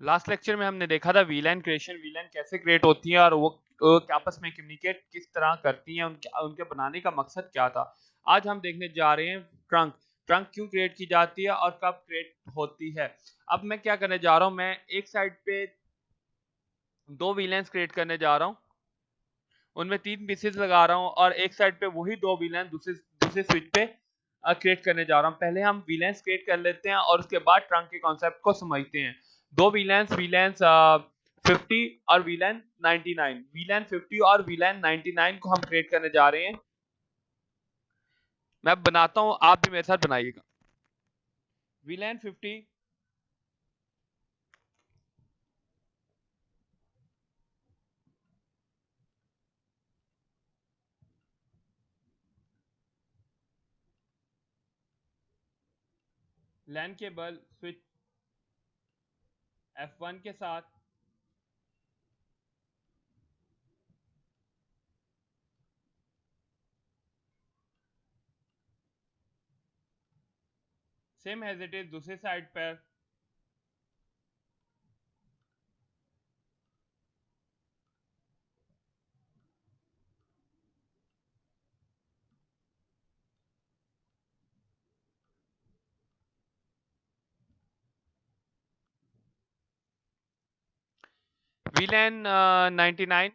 Last lecture में हमने देखा था वीलैन क्रिएशन, वीलैन कैसे क्रिएट होती हैं और वो आपस में कम्युनिकेट किस तरह करती हैं, उनके बनाने का मकसद क्या था। आज हम देखने जा रहे हैं ट्रंक। ट्रंक क्यों क्रिएट की जाती है और कब क्रिएट होती है। अब मैं क्या करने जा रहा हूँ, मैं एक साइड पे दो वीलैंस क्रिएट करने जा रहा हूँ, उनमें 3 पीसेस लगा रहा हूँ और एक साइड पे वही दो विलेन दूसरे दूसरे स्विच पे क्रिएट करने जा रहा हूँ। पहले हम विलेंस क्रिएट कर लेते हैं और उसके बाद ट्रंक के कॉन्सेप्ट को समझते हैं। दो विलेंस विलेंस 50 और विलेन 99, विलेन 50 और विलेन 99 को हम क्रिएट करने जा रहे हैं। मैं बनाता हूँ, आप भी मेरे साथ बनाइएगा। Villain 50 LAN cable switch F1 के साथ सेम एज इट इज दूसरी साइड पर विलेन 99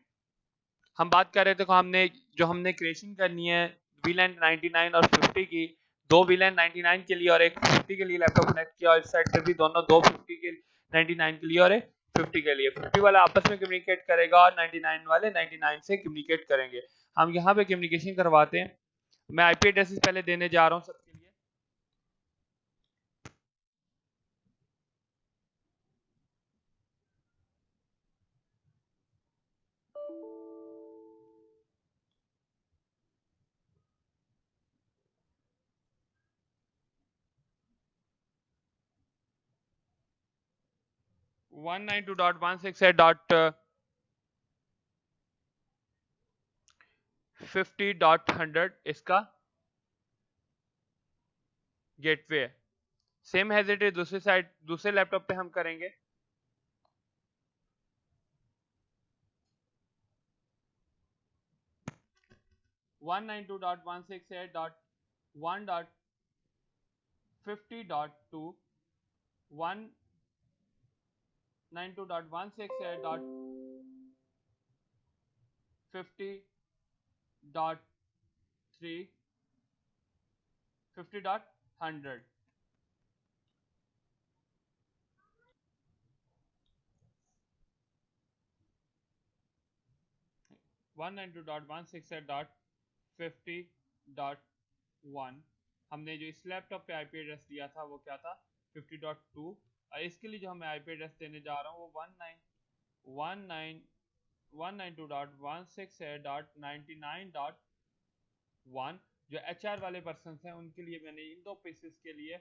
हम बात कर रहे थे को हमने जो हमने क्रिएशन करनी है वीलैन 99 और 50 की। दो वीलैन 99 के लिए और एक 50 के लिए लैपटॉप कनेक्ट किया और इस साइड पे भी दोनों दो 50 के 99 के लिए और एक 50 के लिए। 50 वाला आपस में कम्युनिकेट करेगा और 99 वाले 99 से कम्युनिकेट करेंगे। हम यहाँ पे कम्युनिकेशन करवाते हैं। मैं आईपी एड्रेसेस पहले देने जा रहा हूँ सबके लिए। 192.168.50.100 इसका गेटवे है। सेम एज इट इज दूसरी साइड दूसरे लैपटॉप पे हम करेंगे। 192.168.1.50.2 192.168.50.3 50.100 192.168.50.1 हमने जो इस लैपटॉप पे आईपी एड्रेस दिया था वो क्या था 50.2 और इसके लिए जो हमें आईपी एड्रेस देने जा रहा हूँ वो 192.168.99.1 जो HR वाले पर्सन हैं उनके लिए मैंने इन दो पीसेस के लिए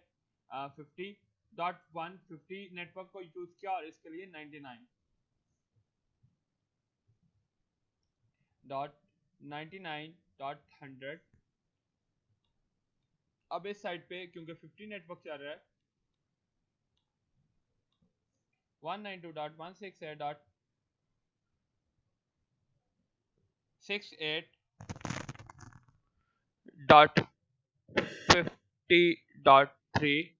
50.150 नेटवर्क को यूज किया और इसके लिए 99.100। अब इस साइड पे क्योंकि 50 नेटवर्क चल रहा है 192.168.50.3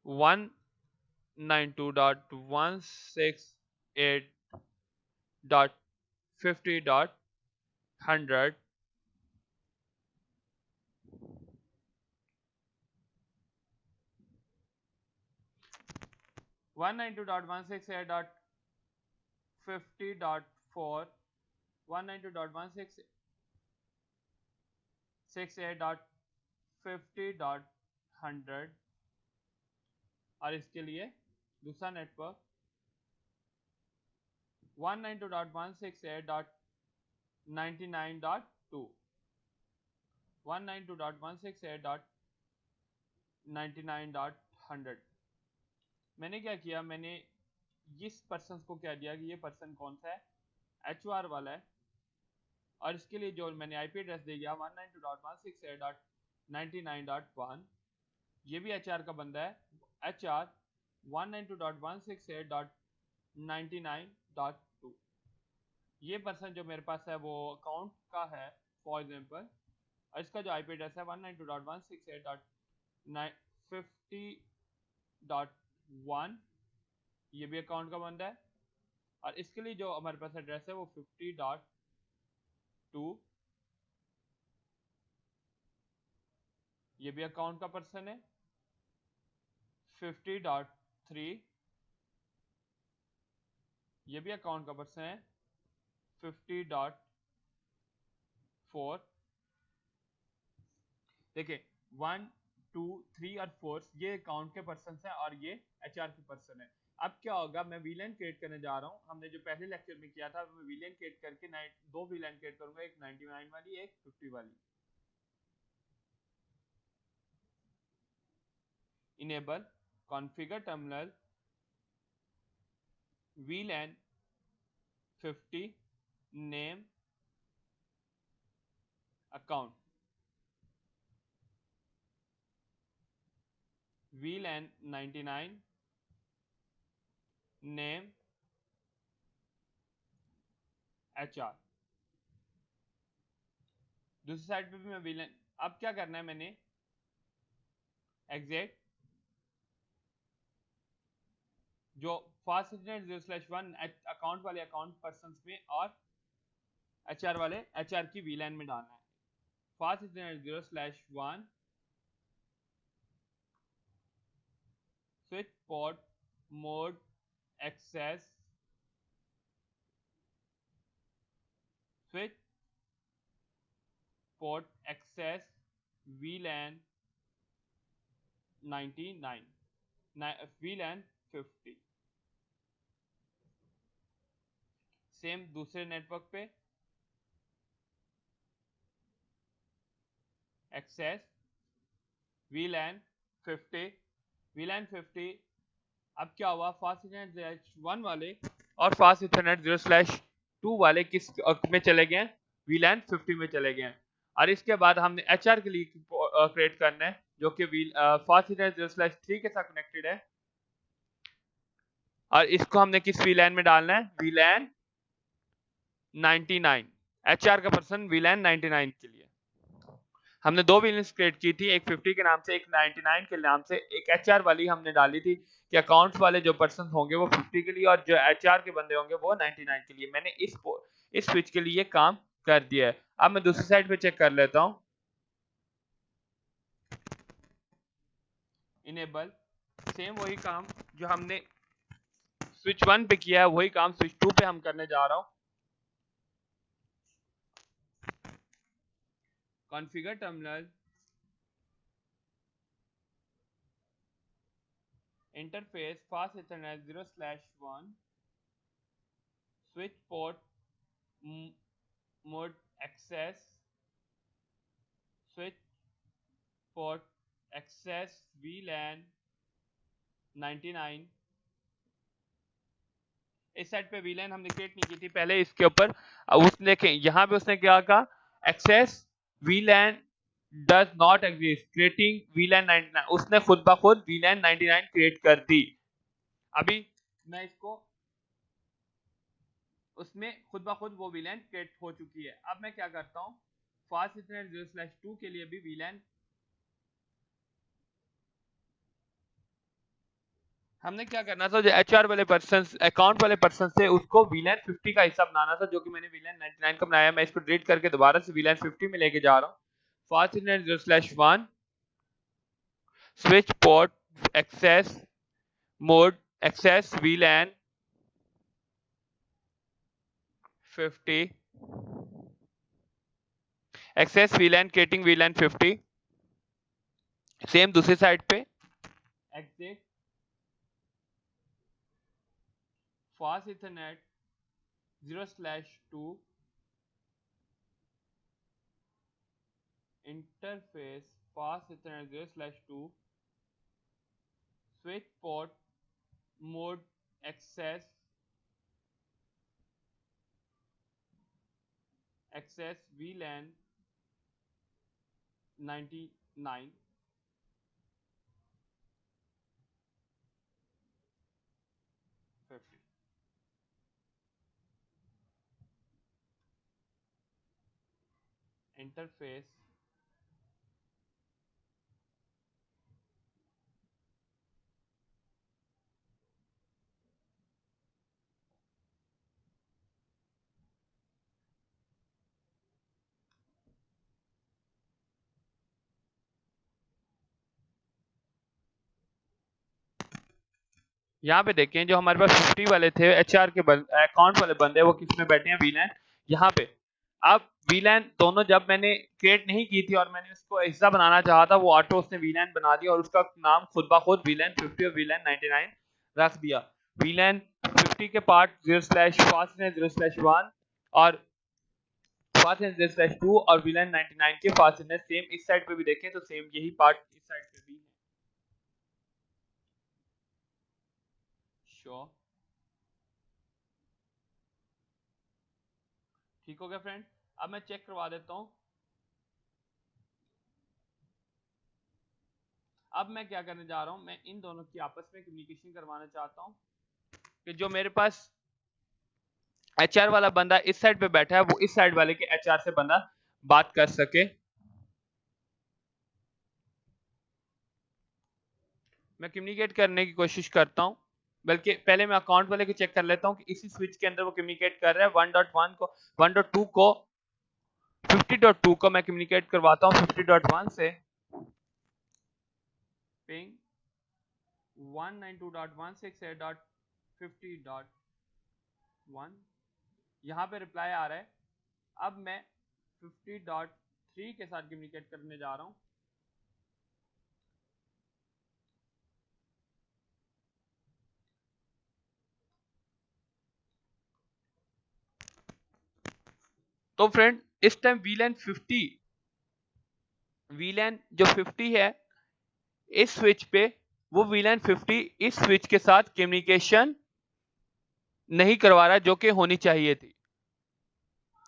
192.168.50.100 192.168.50.4 192.168.50.100 और इसके लिए दूसरा नेटवर्क 192.168.99.2 192.168.99.100। मैंने क्या किया, मैंने इस पर्सन को क्या दिया कि ये पर्सन कौन सा है, HR वाला है और इसके लिए जो मैंने आईपी एड्रेस दे दिया 192.168.99.1 ये भी HR का बंदा है। HR 192.168.99.2 ये पर्सन जो मेरे पास है वो अकाउंट का है फॉर एग्जांपल, और इसका जो आईपी एड्रेस है 192.168.50.1 ये भी अकाउंट का बंदा है, और इसके लिए जो हमारे पास एड्रेस है वो 50.2 ये भी अकाउंट का पर्सन है, 50.3 ये भी अकाउंट का पर्सन है, 50.4 देखिए 1 2 3 और 4 ये अकाउंट के पर्सन हैं और ये एचआर के पर्सन है। अब क्या होगा, मैं वीलैन क्रिएट करने जा रहा हूँ, हमने जो पहले लेक्चर में किया था, मैं वीलैन क्रिएट करके दो वीलैन क्रिएट करूंगा, एक 99 वाली एक 50 वाली। Enable configure terminal VLAN 50 name account VLAN 99 name HR। दूसरी साइड पे भी मैं VLAN, अब क्या करना है, मैंने एग्जिट जो फास्ट इंटरनेट 0/1 अकाउंट वाले अकाउंट पर्सन में और HR वाले HR की VLAN में डालना है। Fast internet 0/1 switch port mode access switch port access VLAN 99 VLAN 50। Same दूसरे नेटवर्क पे एक्सेस VLAN 50 अब क्या हुआ, फास्ट इथरनेट 1 वाले और फास्ट इथरनेट 0/2 वाले किस में चले गए, VLAN 50 में चले गए। और इसके बाद हमने HR के लिए क्रिएट करना है जो कि फास्ट इथरनेट 0/3 के साथ कनेक्टेड है, और इसको हमने किस VLAN में डालना है, VLAN 99 HR का पर्सन VLAN 99 के लिए। हमने दो VLANs क्रिएट की थी, एक 50 के नाम से एक 99 के नाम से, एक HR वाली हमने डाली थी कि अकाउंट्स वाले जो पर्सन होंगे वो 50 के लिए और जो HR के बंदे होंगे वो 99 के लिए। मैंने इस स्विच के लिए काम कर दिया है। अब मैं दूसरी साइड पे चेक कर लेता हूं, इनेबल सेम वही काम जो हमने स्विच 1 पे किया है वही काम स्विच 2 पे हम करने जा रहा हूं। Configure terminal interface fast ethernet 0/1 switch port mode access switch port access VLAN 99। इस साइड पे VLAN हमने क्रिएट नहीं की थी पहले, इसके ऊपर उसने देखें यहाँ पे उसने क्या कहा, access VLAN does not exist creating VLAN 99, उसने खुद ब खुद VLAN 99 क्रिएट कर दी। अभी मैं इसको, उसमें खुद ब खुद वो VLAN क्रिएट हो चुकी है। अब मैं क्या करता हूँ, फास्ट इथरनेट 0/2 के लिए भी VLAN हमने क्या करना था, जो HR वाले पर्सन अकाउंट वाले पर्सन से उसको VLAN 50 का हिस्सा बनाना था, जो कि मैंने VLAN 99 का बनाया। मैं इसको डिलीट करके दोबारा से VLAN 50 में लेके जा रहा हूँ। Fast ethernet 0/1 switch port access mode access VLAN 50 access VLAN creating VLAN 50। Same दूसरी साइड पे exit fast ethernet 0/2 interface fast ethernet 0/2 switch port mode access VLAN 99 50 interface यहाँ पे देखें जो हमारे पास 50 वाले थे एचआर के अकाउंट वाले बंदे वो किस में बैठे हैं, वीलैन यहाँ पे। अब वीलैन दोनों जब मैंने क्रिएट नहीं की थी और मैंने उसको हिस्सा बनाना चाहा था, वो ऑटो उसने वीलैन बना दिया और उसका नाम खुद ब खुद वीलैन 50 और वीलैन 99 रख दिया। वीलैन 50 के पार्ट 0/fastness 0/1 और fastness 2 और वीलैन 99 के fastness सेम इस साइड पे भी देखें तो सेम यही पार्ट इस साइड पे भी है। श्योर, ठीक हो गया फ्रेंड। अब मैं चेक करवा देता हूँ। अब मैं क्या करने जा रहा हूँ, मैं इन दोनों की आपस में कम्युनिकेशन करवाना चाहता हूँ कि जो मेरे पास एचआर वाला बंदा इस साइड पे बैठा है वो इस साइड वाले के एचआर से बंदा बात कर सके। मैं कम्युनिकेट करने की कोशिश करता हूँ, बल्कि पहले मैं अकाउंट वाले को चेक कर लेता हूँ कि इसी स्विच के अंदर वो कम्युनिकेट कर रहा है। 1.1 को 1.2 को 50.2 को मैं कम्युनिकेट करवाता हूँ 50.1 से। पिंग 192.168.50.1 यहाँ पे रिप्लाई आ रहा है। अब मैं 50.3 के साथ कम्युनिकेट करने जा रहा हूँ। तो फ्रेंड इस टाइम वीलैन जो 50 है इस स्विच पे, वो वीलैन 50 इस स्विच के साथ कम्युनिकेशन नहीं करवा रहा जो कि होनी चाहिए थी,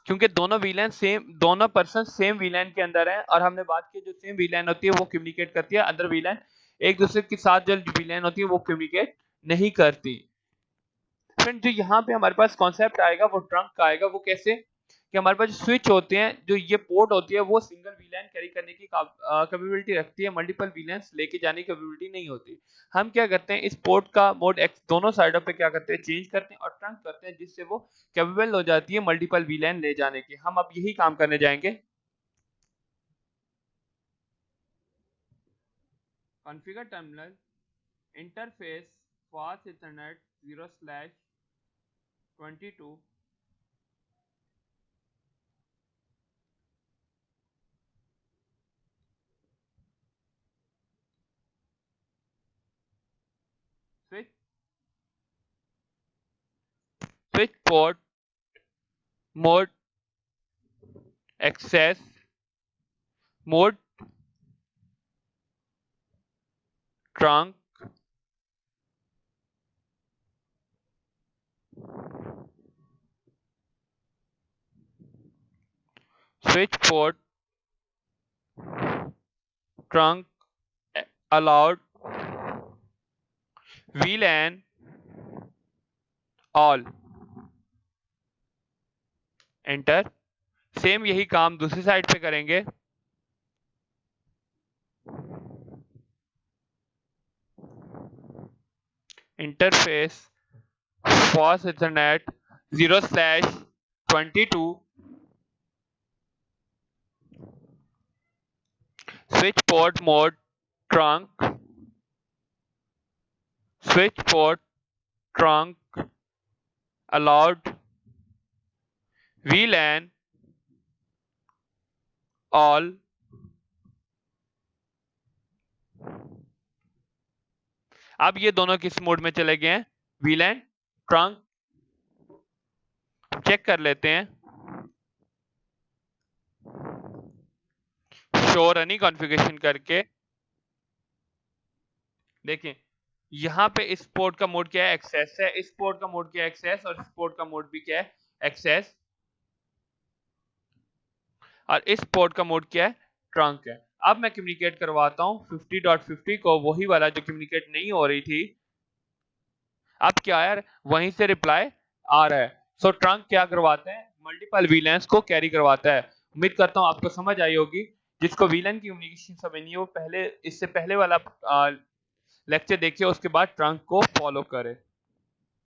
क्योंकि दोनों पर्सन सेम वीलैन के अंदर है और हमने बात की जो सेम वीलैन होती है वो कम्युनिकेट करती है, अदर वीलैन एक दूसरे के साथ जो वीलैन होती है वो कम्युनिकेट नहीं करती। फ्रेंड जो यहाँ पे हमारे पास कॉन्सेप्ट आएगा वो ट्रंक का आएगा। वो कैसे कि हमारे पास जो स्विच होते हैं, जो ये पोर्ट होती है वो सिंगल वीलैन कैरी करने की कैपेबिलिटी रखती है, मल्टीपल वीलैंस लेके जाने की कैपेबिलिटी नहीं होती। हम क्या करते हैं, इस पोर्ट का मोड एक्स दोनों साइडों पे क्या करते हैं, चेंज करते हैं और ट्रंक करते हैं, जिससे वो कैपेबल हो जाती है मल्टीपल वीलैन ले जाने की। हम अब यही काम करने जाएंगे। Configure terminal interface fast ethernet 0/22 switch port mode access mode trunk switch port trunk allowed VLAN all enter. Same यही काम दूसरी साइड पे करेंगे। Interface fast ethernet 0/22 switch port mode trunk switch port trunk allowed VLAN all। अब ये दोनों किस mode में चले गए हैं, VLAN ट्रंक। चेक कर लेते हैं, शो रनिंग कॉन्फ़िगरेशन करके देखें। यहाँ पे इस पोर्ट का मोड क्या है, एक्सेस है। इस पोर्ट का मोड क्या है, एक्सेस। और इस पोर्ट का मोड भी क्या है, एक्सेस। और इस पोर्ट का मोड क्या है, ट्रंक है। अब मैं कम्युनिकेट करवाता हूँ 50.50 को, वही वाला जो कम्युनिकेट नहीं हो रही थी। अब क्या यार, वहीं से रिप्लाई आ रहा है। सो ट्रंक क्या करवाते हैं, मल्टीपल वीलेंस को कैरी करवाता है। उम्मीद करता हूँ आपको समझ आई होगी। जिसको वीलन की कम्युनिकेशन समझनी हो, पहले इससे पहले वाला लेक्चर देखिए, उसके बाद ट्रंक को फॉलो करें।